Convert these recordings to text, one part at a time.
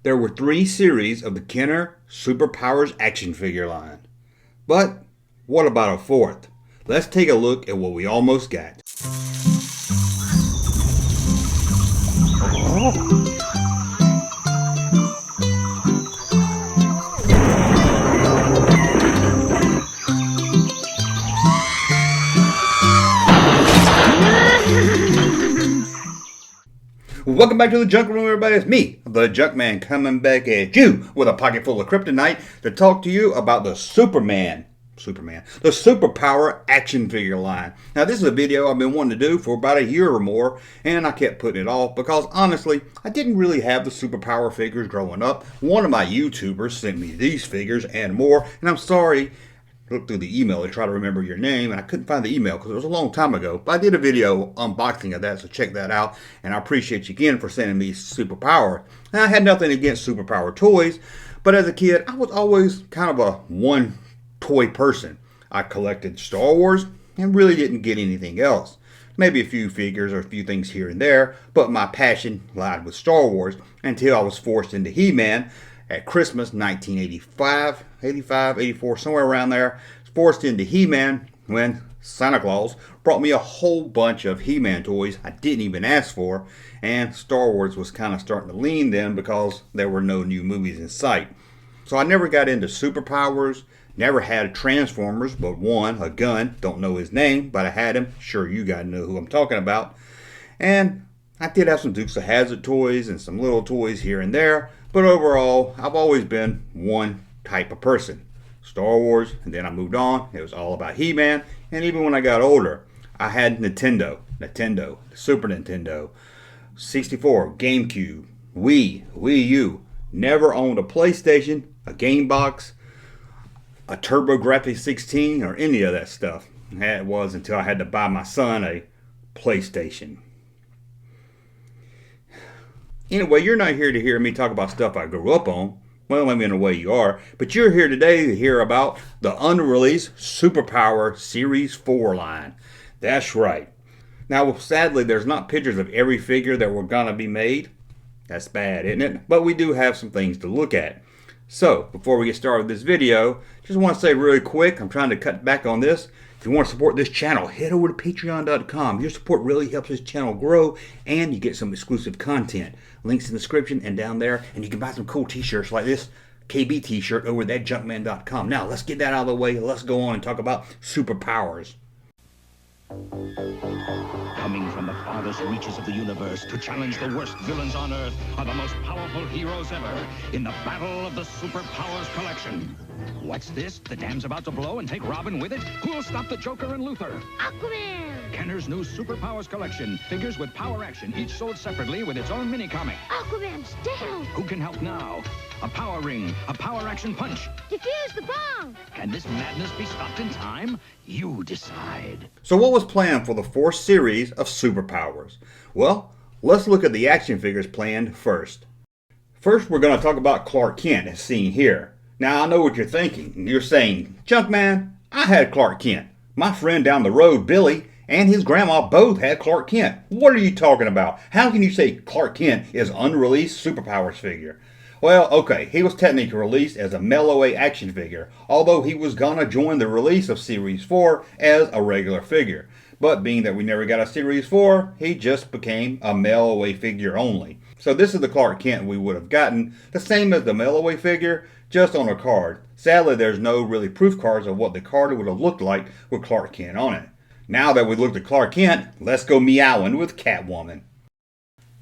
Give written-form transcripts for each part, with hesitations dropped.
There were 3 series of the Kenner Superpowers action figure line. But what about a 4th? Let's take a look at what we almost got. Welcome back to the Junk Room, everybody. It's me, the Junkman, coming back at you with a pocket full of kryptonite to talk to you about the the Superpower action figure line. Now, this is a video I've been wanting to do for about a year or more, and I kept putting it off because, honestly, I didn't really have the Superpower figures growing up. One of my YouTubers sent me these figures and more, and I'm sorry, looked through the email to try to remember your name, and I couldn't find the email because it was a long time ago. But I did a video unboxing of that, so check that out. And I appreciate you again for sending me Superpower. And I had nothing against Superpower toys, but as a kid, I was always kind of a one toy person. I collected Star Wars and really didn't get anything else. Maybe a few figures or a few things here and there, but my passion lied with Star Wars until I was forced into He-Man at Christmas 1985, 84, somewhere around there. Forced into He-Man when Santa Claus brought me a whole bunch of He-Man toys I didn't even ask for, and Star Wars was kind of starting to lean then because there were no new movies in sight. So I never got into Superpowers, never had Transformers but one, a gun, don't know his name, but I had him. Sure, you guys know who I'm talking about. And I did have some Dukes of Hazzard toys and some little toys here and there, but overall, I've always been one type of person. Star Wars, and then I moved on. It was all about He-Man, and even when I got older, I had Nintendo, Super Nintendo, 64, GameCube, Wii U. Never owned a PlayStation, a Game Box, a TurboGrafx 16, or any of that stuff. That was until I had to buy my son a PlayStation. Anyway, you're not here to hear me talk about stuff I grew up on. Well, maybe in a way you are. But you're here today to hear about the Unreleased Superpower Series 4 line. That's right. Now, sadly, there's not pictures of every figure that were going to be made. That's bad, isn't it? But we do have some things to look at. So, before we get started with this video, just want to say really quick, I'm trying to cut back on this. If you want to support this channel, head over to patreon.com. Your support really helps this channel grow, and you get some exclusive content. Links in the description and down there, and you can buy some cool t-shirts like this KB t-shirt over at thatjunkman.com. Now, let's get that out of the way. Let's go on and talk about Superpowers. Coming from the farthest reaches of the universe to challenge the worst villains on Earth are the most powerful heroes ever in the battle of the Superpowers collection. What's this? The dam's about to blow and take Robin with it? Who'll stop the Joker and Luthor? Aquaman! Kenner's new Superpowers collection. Figures with power action, each sold separately with its own mini-comic. Aquaman's down! Who can help now? A power ring, a power action punch. Defuse the bomb! Can this madness be stopped in time? You decide. So what was planned for the 4th series of Superpowers? Well, let's look at the action figures planned first. First, we're going to talk about Clark Kent as seen here. Now, I know what you're thinking. You're saying, Junkman, I had Clark Kent. My friend down the road, Billy, and his grandma both had Clark Kent. What are you talking about? How can you say Clark Kent is unreleased Superpowers figure? Well, okay, he was technically released as a mail-away action figure, although he was gonna join the release of Series 4 as a regular figure. But being that we never got a Series 4, he just became a mail-away figure only. So this is the Clark Kent we would have gotten, the same as the mail-away figure, just on a card. Sadly, there's no really proof cards of what the card would have looked like with Clark Kent on it. Now that we've looked at Clark Kent, let's go meowing with Catwoman.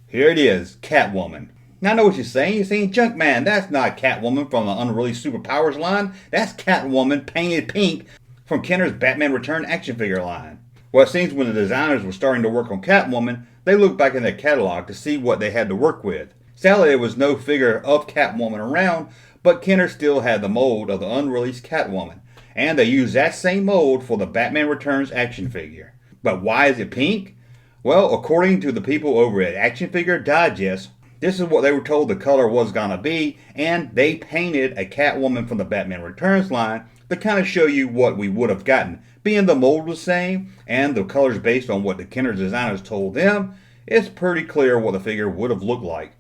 Here it is, Catwoman. Now I know what you're saying. You're saying, Junkman, that's not Catwoman from the Unreleased Superpowers line. That's Catwoman painted pink from Kenner's Batman Return action figure line. Well, it seems when the designers were starting to work on Catwoman, they looked back in their catalog to see what they had to work with. Sadly, there was no figure of Catwoman around, but Kenner still had the mold of the unreleased Catwoman. And they used that same mold for the Batman Returns action figure. But why is it pink? Well, according to the people over at Action Figure Digest, this is what they were told the color was gonna be, and they painted a Catwoman from the Batman Returns line to kind of show you what we would have gotten. Being the mold was the same, and the colors based on what the Kenner designers told them, it's pretty clear what the figure would have looked like.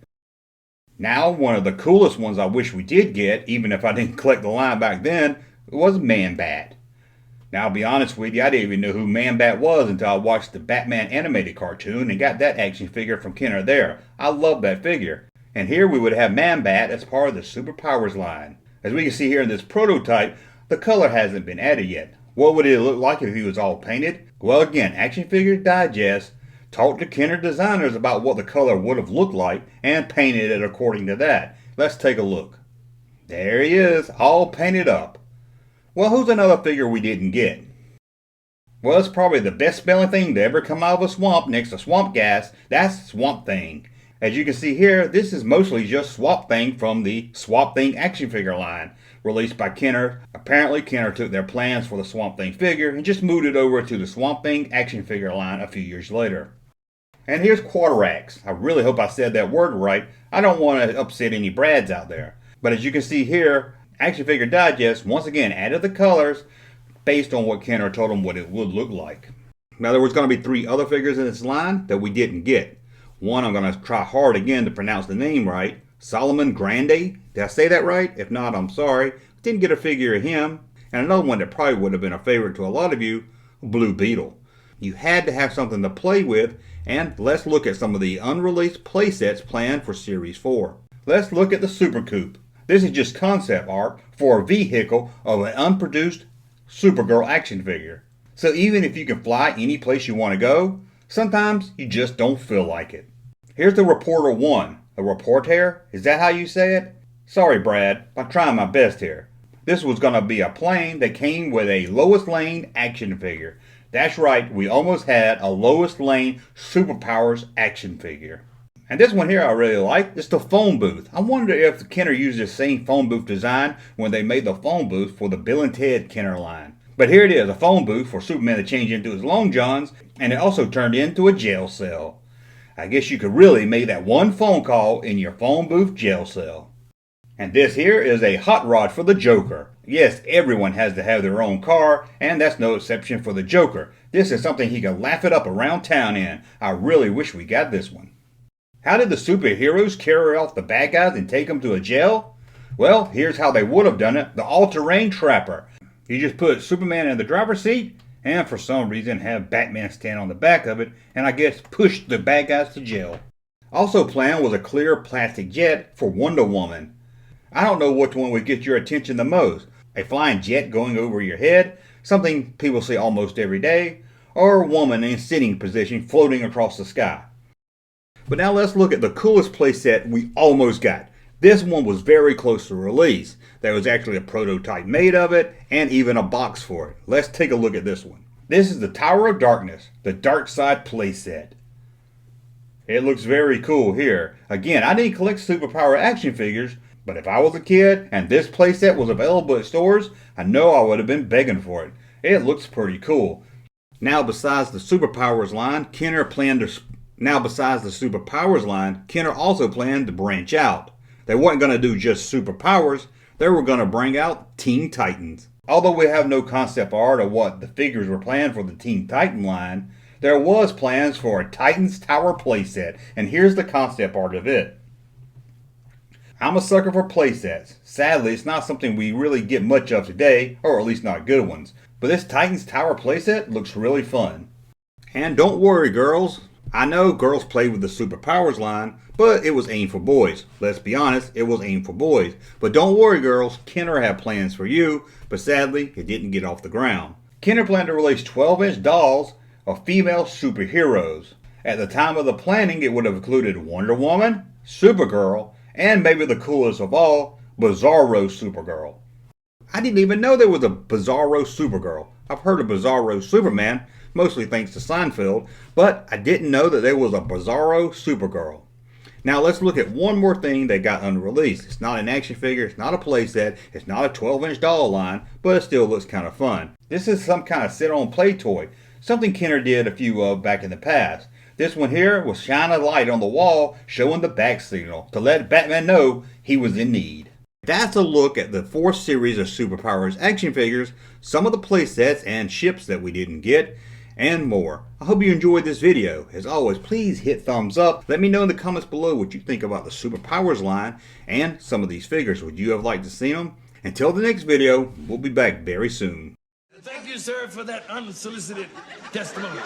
Now, one of the coolest ones I wish we did get, even if I didn't collect the line back then, was Man-Bat. Now, I'll be honest with you, I didn't even know who Man-Bat was until I watched the Batman animated cartoon and got that action figure from Kenner there. I love that figure. And here we would have Man-Bat as part of the Superpowers line. As we can see here in this prototype, the color hasn't been added yet. What would it look like if he was all painted? Well, again, Action Figure Digest talked to Kenner designers about what the color would have looked like and painted it according to that. Let's take a look. There he is, all painted up. Well, who's another figure we didn't get? Well, it's probably the best smelling thing to ever come out of a swamp next to swamp gas. That's Swamp Thing. As you can see here, this is mostly just Swamp Thing from the Swamp Thing action figure line, released by Kenner. Apparently, Kenner took their plans for the Swamp Thing figure and just moved it over to the Swamp Thing action figure line a few years later. And here's Quadrax. I really hope I said that word right. I don't want to upset any Brads out there. But as you can see here, Action Figure Digest once again added the colors based on what Kenner told them what it would look like. Now there was going to be 3 other figures in this line that we didn't get. One, I'm going to try hard again to pronounce the name right. Solomon Grande. Did I say that right? If not, I'm sorry. Didn't get a figure of him. And another one that probably would have been a favorite to a lot of you, Blue Beetle. You had to have something to play with, and let's look at some of the unreleased playsets planned for Series 4. Let's look at the Super Coupe. This is just concept art for a vehicle of an unproduced Supergirl action figure. So even if you can fly any place you want to go, sometimes you just don't feel like it. Here's the Reporter 1. A reporter? Is that how you say it? Sorry, Brad. I'm trying my best here. This was going to be a plane that came with a Lois Lane action figure. That's right, we almost had a Lois Lane Superpowers action figure. And this one here I really like. It's the phone booth. I wonder if Kenner used the same phone booth design when they made the phone booth for the Bill and Ted Kenner line. But here it is, a phone booth for Superman to change into his Long Johns, and it also turned into a jail cell. I guess you could really make that one phone call in your phone booth jail cell. And this here is a hot rod for the Joker. Yes, everyone has to have their own car, and that's no exception for the Joker. This is something he can laugh it up around town in. I really wish we got this one. How did the superheroes carry off the bad guys and take them to a jail? Well, here's how they would have done it. The all-terrain trapper. You just put Superman in the driver's seat, and for some reason have Batman stand on the back of it, and I guess push the bad guys to jail. Also planned was a clear plastic jet for Wonder Woman. I don't know which one would get your attention the most. A flying jet going over your head, something people see almost every day, or a woman in sitting position floating across the sky. But now let's look at the coolest playset we almost got. This one was very close to release. There was actually a prototype made of it, and even a box for it. Let's take a look at this one. This is the Tower of Darkness, the Dark Side playset. It looks very cool here. Again, I didn't collect Superpower action figures, but if I was a kid and this playset was available at stores, I know I would have been begging for it. It looks pretty cool. Now besides the Superpowers line, Kenner also planned to branch out. They weren't going to do just Superpowers, they were going to bring out Teen Titans. Although we have no concept art of what the figures were planned for the Teen Titan line, there was plans for a Titans Tower playset, and here's the concept art of it. I'm a sucker for playsets. Sadly, it's not something we really get much of today, or at least not good ones. But this Titans Tower playset looks really fun. And don't worry, girls. I know girls play with the Superpowers line, but it was aimed for boys. Let's be honest, it was aimed for boys. But don't worry, girls. Kenner had plans for you, but sadly, it didn't get off the ground. Kenner planned to release 12-inch dolls of female superheroes. At the time of the planning, it would have included Wonder Woman, Supergirl, and maybe the coolest of all, Bizarro Supergirl. I didn't even know there was a Bizarro Supergirl. I've heard of Bizarro Superman, mostly thanks to Seinfeld, but I didn't know that there was a Bizarro Supergirl. Now let's look at one more thing that got unreleased. It's not an action figure, it's not a playset, it's not a 12-inch doll line, but it still looks kind of fun. This is some kind of sit-on-play toy, something Kenner did a few of back in the past. This one here will shine a light on the wall showing the back signal to let Batman know he was in need. That's a look at the 4th series of Superpowers action figures, some of the playsets and ships that we didn't get, and more. I hope you enjoyed this video. As always, please hit thumbs up. Let me know in the comments below what you think about the Superpowers line and some of these figures. Would you have liked to see them? Until the next video, we'll be back very soon. Thank you, sir, for that unsolicited testimony.